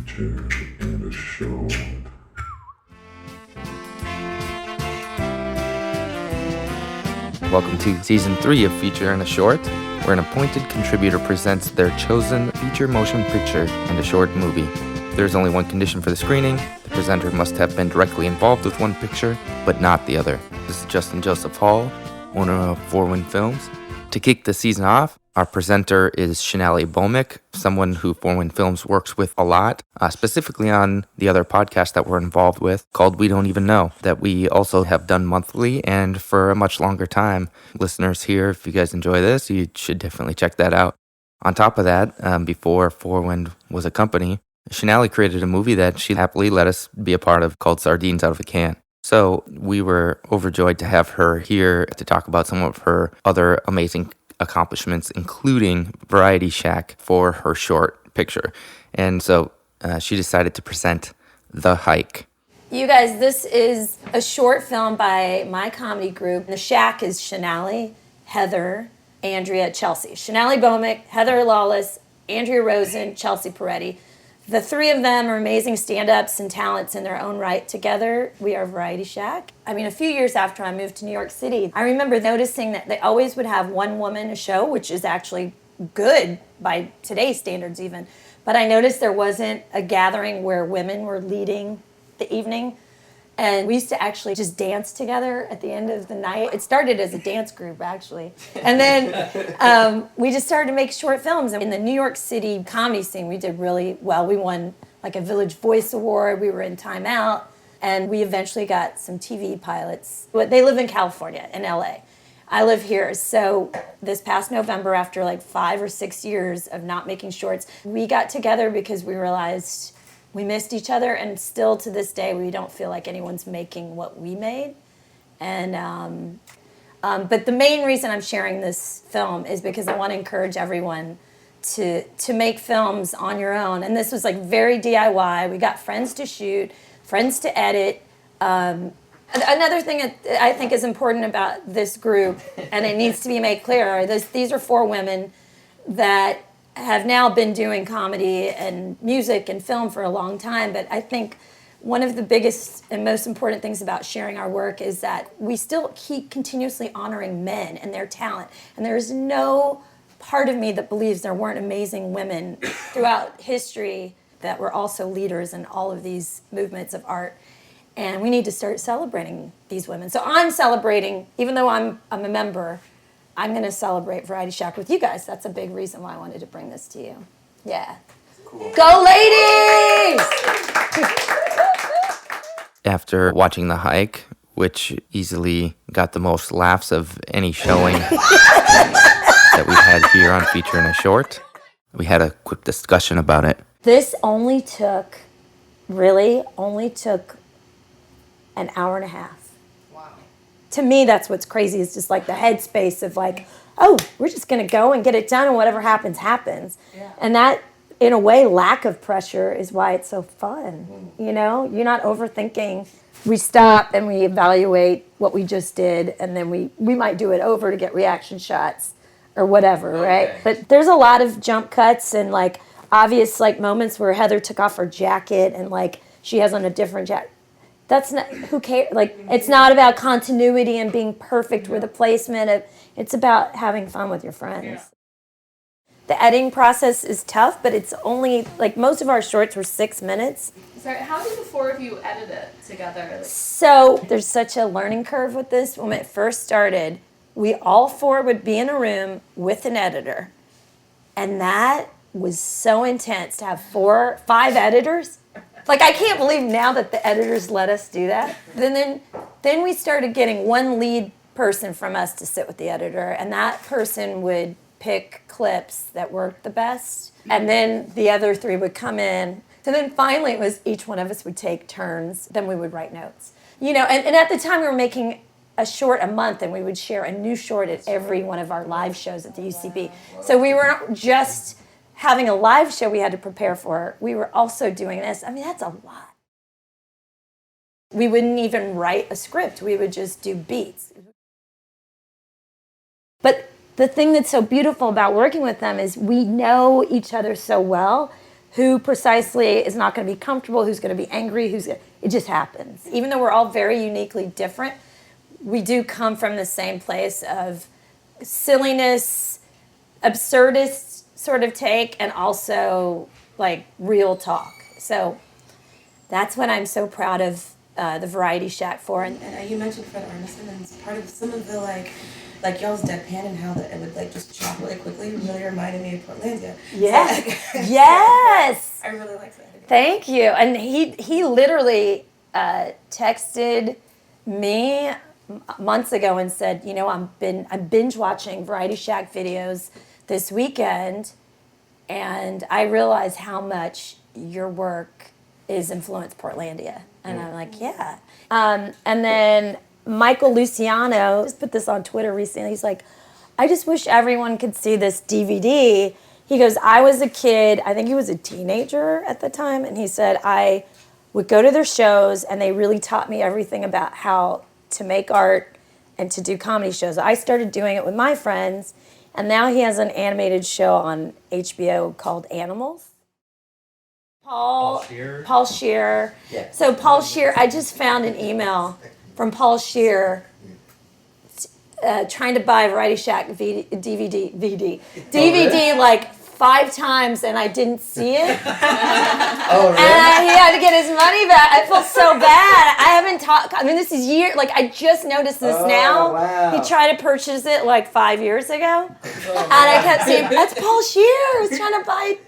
feature and a short. Welcome to Season 3 of Feature and a Short, where an appointed contributor presents their chosen feature motion picture and a short movie. There's only one condition for the screening. The presenter must have been directly involved with one picture, but not the other. This is Justin Joseph Hall, owner of Fourwind Films. To kick the season off, our presenter is Shonali Bhowmik, someone who Fourwind Films works with a lot, specifically on the other podcast that we're involved with called We Don't Even Know, that we also have done monthly and for a much longer time. Listeners here, if you guys enjoy this, you should definitely check that out. On top of that, before Fourwind was a company, Shonali created a movie that she happily let us be a part of called Sardines Out of a Can. So we were overjoyed to have her here to talk about some of her other amazing accomplishments, including Variety SHAC for her short picture. And so she decided to present The Hike. You guys, this is a short film by my comedy group. The SHAC is Shonali, Heather, Andrea, Chelsea. Shonali Bhowmik, Heather Lawless, Andrea Rosen, Chelsea Peretti. The three of them are amazing stand-ups and talents in their own right. Together, we are Variety SHAC. I mean, a few years after I moved to New York City, I remember noticing that they always would have one woman a show, which is actually good by today's standards even. But I noticed there wasn't a gathering where women were leading the evening. And we used to actually just dance together at the end of the night. It started as a dance group, actually. And then we just started to make short films. And in the New York City comedy scene, we did really well. We won like a Village Voice Award. We were in Time Out. And we eventually got some TV pilots. They live in California, in LA. I live here. So this past November, after like 5 or 6 years of not making shorts, we got together because we realized we missed each other, and still to this day, we don't feel like anyone's making what we made. And but the main reason I'm sharing this film is because I want to encourage everyone to make films on your own. And this was like very DIY. We got friends to shoot, friends to edit. Another thing that I think is important about this group, and it needs to be made clear, these are 4 women that have now been doing comedy and music and film for a long time, but I think one of the biggest and most important things about sharing our work is that we still keep continuously honoring men and their talent. And there is no part of me that believes there weren't amazing women throughout history that were also leaders in all of these movements of art. And we need to start celebrating these women. So I'm celebrating, even though I'm a member, I'm going to celebrate Variety SHAC with you guys. That's a big reason why I wanted to bring this to you. Yeah. Cool. Go ladies! After watching The Hike, which easily got the most laughs of any showing that we've had here on Feature and a Short, we had a quick discussion about it. This only took an hour and a half. To me, that's what's crazy, is just like the headspace of like, oh, we're just going to go and get it done, and whatever happens, happens. Yeah. And that, in a way, lack of pressure is why it's so fun. You know, you're not overthinking. We stop and we evaluate what we just did, and then we might do it over to get reaction shots or whatever, right? But there's a lot of jump cuts and like obvious like moments where Heather took off her jacket and like she has on a different jacket. That's not, who cares? Like, it's not about continuity and being perfect with the placement. It's about having fun with your friends. Yeah. The editing process is tough, but it's only, like, most of our shorts were 6 minutes. Sorry, how did the 4 of you edit it together? So there's such a learning curve with this. When it first started, we all 4 would be in a room with an editor. And that was so intense to have 5 editors. Like, I can't believe now that the editors let us do that. Then we started getting one lead person from us to sit with the editor, and that person would pick clips that worked the best, and then the other 3 would come in. So then finally it was each one of us would take turns, then we would write notes. You know, and at the time we were making a short a month, and we would share a new short at every one of our live shows at the UCB. So we weren't just having a live show we had to prepare for, we were also doing this. I mean, that's a lot. We wouldn't even write a script. We would just do beats. But the thing that's so beautiful about working with them is we know each other so well who precisely is not going to be comfortable, who's going to be angry, it just happens. Even though we're all very uniquely different, we do come from the same place of silliness, absurdist sort of take, and also like real talk. So that's what I'm so proud of the Variety SHAC for. And you mentioned Fred Armisen, and part of some of the like y'all's deadpan and how it would like just chop really quickly really reminded me of Portlandia. Yeah. So, Yes. I really like that. Thank you. And he literally texted me months ago and said, you know, I'm binge watching Variety SHAC videos this weekend, and I realize how much your work is influenced Portlandia. And I'm like, yeah. And then Michael Luciano just put this on Twitter recently. He's like, I just wish everyone could see this DVD. He goes, I was a kid, I think he was a teenager at the time, and he said, I would go to their shows and they really taught me everything about how to make art and to do comedy shows. I started doing it with my friends, and now he has an animated show on HBO called Animals. Paul Scheer. Yeah. So Paul Scheer, I just found an email from Paul Scheer trying to buy Variety SHAC DVD like 5 times, and I didn't see it. Oh, really? And he had to get his money back. I felt so bad. I haven't talked. I mean, this is I just noticed this now. Wow. He tried to purchase it like 5 years ago, and I kept saying, "That's Paul Scheer. He's trying to buy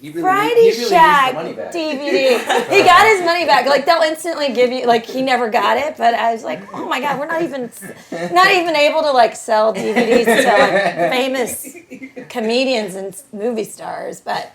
Variety SHAC DVD." He got his money back. Like they'll instantly give you. Like he never got it, but I was like, "Oh my God, we're not even able to like sell DVDs to like famous comedians and movie stars." But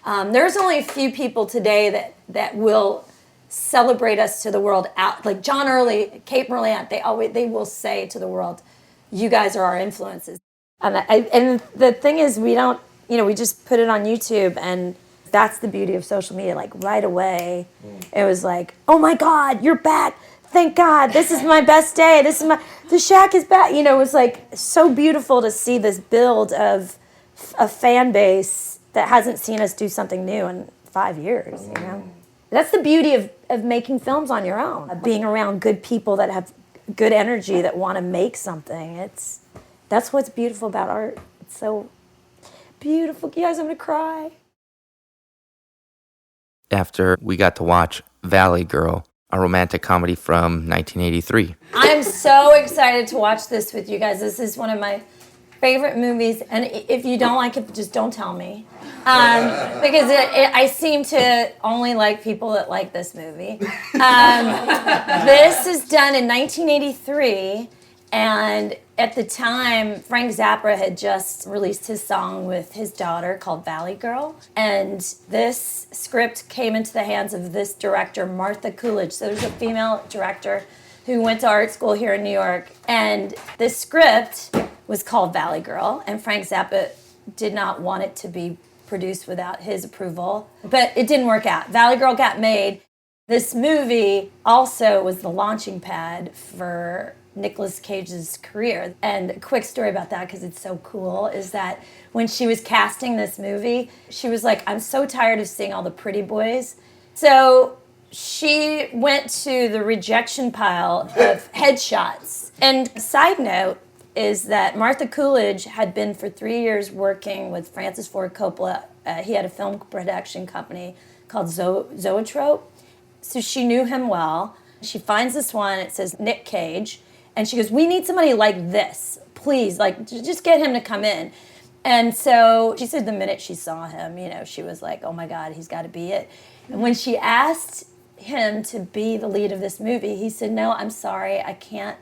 there's only a few people today that will celebrate us to the world. Out like John Early, Kate Merlant, they will say to the world, "You guys are our influences." And the thing is, we don't. We just put it on YouTube, and that's the beauty of social media. Like right away, it was like, "Oh my God, you're back! Thank God, this is my best day. The SHAC is back." It was like so beautiful to see this build of a fan base that hasn't seen us do something new in 5 years. That's the beauty of making films on your own, of being around good people that have good energy that want to make something. That's what's beautiful about art. It's so beautiful. You guys, I'm going to cry. After we got to watch Valley Girl, a romantic comedy from 1983. I'm so excited to watch this with you guys. This is one of my favorite movies, and if you don't like it, just don't tell me. Because I seem to only like people that like this movie. This is done in 1983, and at the time, Frank Zappa had just released his song with his daughter called Valley Girl. And this script came into the hands of this director, Martha Coolidge. So there's a female director who went to art school here in New York. And this script was called Valley Girl. And Frank Zappa did not want it to be produced without his approval. But it didn't work out. Valley Girl got made. This movie also was the launching pad for Nicolas Cage's career. And a quick story about that, because it's so cool, is that when she was casting this movie, she was like, I'm so tired of seeing all the pretty boys. So she went to the rejection pile of headshots. And side note is that Martha Coolidge had been for 3 years working with Francis Ford Coppola. He had a film production company called Zoetrope. So she knew him well. She finds this one, it says Nick Cage. And she goes, we need somebody like this, please, like just get him to come in. And so she said the minute she saw him, she was like, oh my God, he's got to be it. And when she asked him to be the lead of this movie, he said, no, I'm sorry, I can't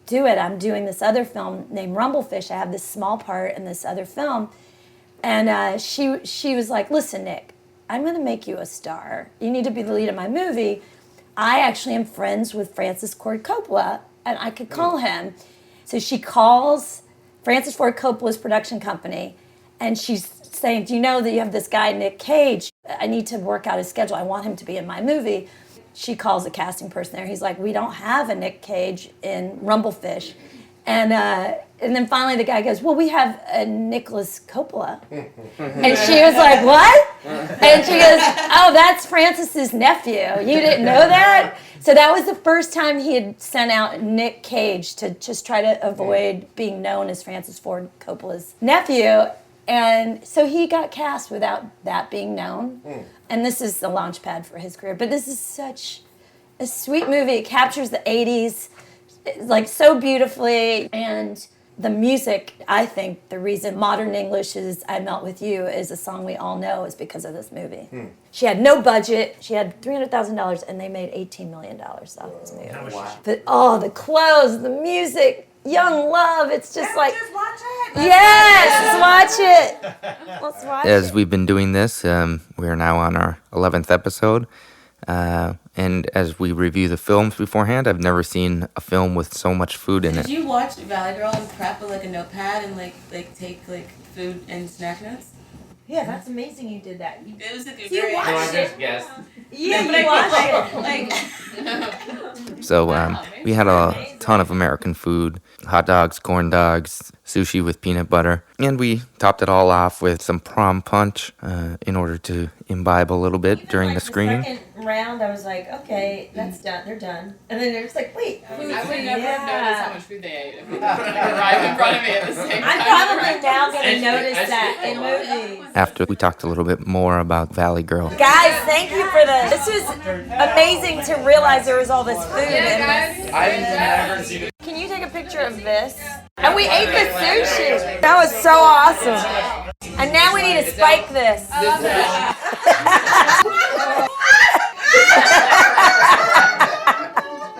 do it. I'm doing this other film named Rumblefish. I have this small part in this other film. And she was like, listen, Nick, I'm going to make you a star. You need to be the lead of my movie. I actually am friends with Francis Ford Coppola, and I could call him. So she calls Francis Ford Coppola's production company, and she's saying, do you know that you have this guy, Nick Cage? I need to work out his schedule. I want him to be in my movie. She calls the casting person there. He's like, we don't have a Nick Cage in Rumblefish. And then finally the guy goes, well, we have a Nicholas Coppola. And she was like, what? And she goes, oh, that's Francis's nephew. You didn't know that? So that was the first time he had sent out Nick Cage to just try to avoid being known as Francis Ford Coppola's nephew. And so he got cast without that being known. And this is the launch pad for his career. But this is such a sweet movie. It captures the 80s like so beautifully. And the music, I think the reason Modern English is I Melt With You is a song we all know is because of this movie. She had no budget. She had $300,000 and they made $18 million off this movie. Wow. But the clothes, the music, young love, it's just like... Just watch it. Yes, let's watch it. Let's watch As it. we've been doing this, we are now on our 11th episode. And as we review the films beforehand, I've never seen a film with so much food in Did it. you watch Valley Girl and prep with like a notepad and like take like food and snack notes? Yeah, that's amazing you did that. It was a good. You watched it? Yes. Yeah, But you watched I it. So we had a ton of American food, hot dogs, corn dogs, sushi with peanut butter, and we topped it all off with some prom punch in order to imbibe a little bit during the screening. Second round, I was like, okay, that's done. They're done. And then they're just like, wait, I food. would never Yeah. have noticed how much food they ate if it arrived in front of me at the same time. I'm probably now going to As- notice as that in people- movies. After we talked a little bit more about Valley Girl. Guys, thank you for this. This was amazing to realize there was all this food in this. I've never seen it. Can you take a picture of this? And we ate the sushi. That was so awesome. And now we need to spike this.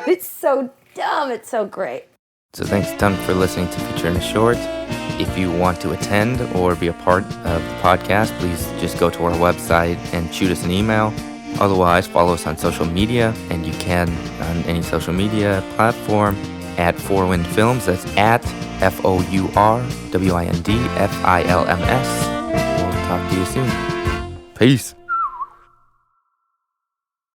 It's so dumb. It's so great. So thanks a ton for listening to Feature in a Short. If you want to attend or be a part of the podcast, please just go to our website and shoot us an email. Otherwise, follow us on social media, and you can on any social media platform at Fourwind Films. That's at FOURWIND FILMS. We'll talk to you soon. Peace.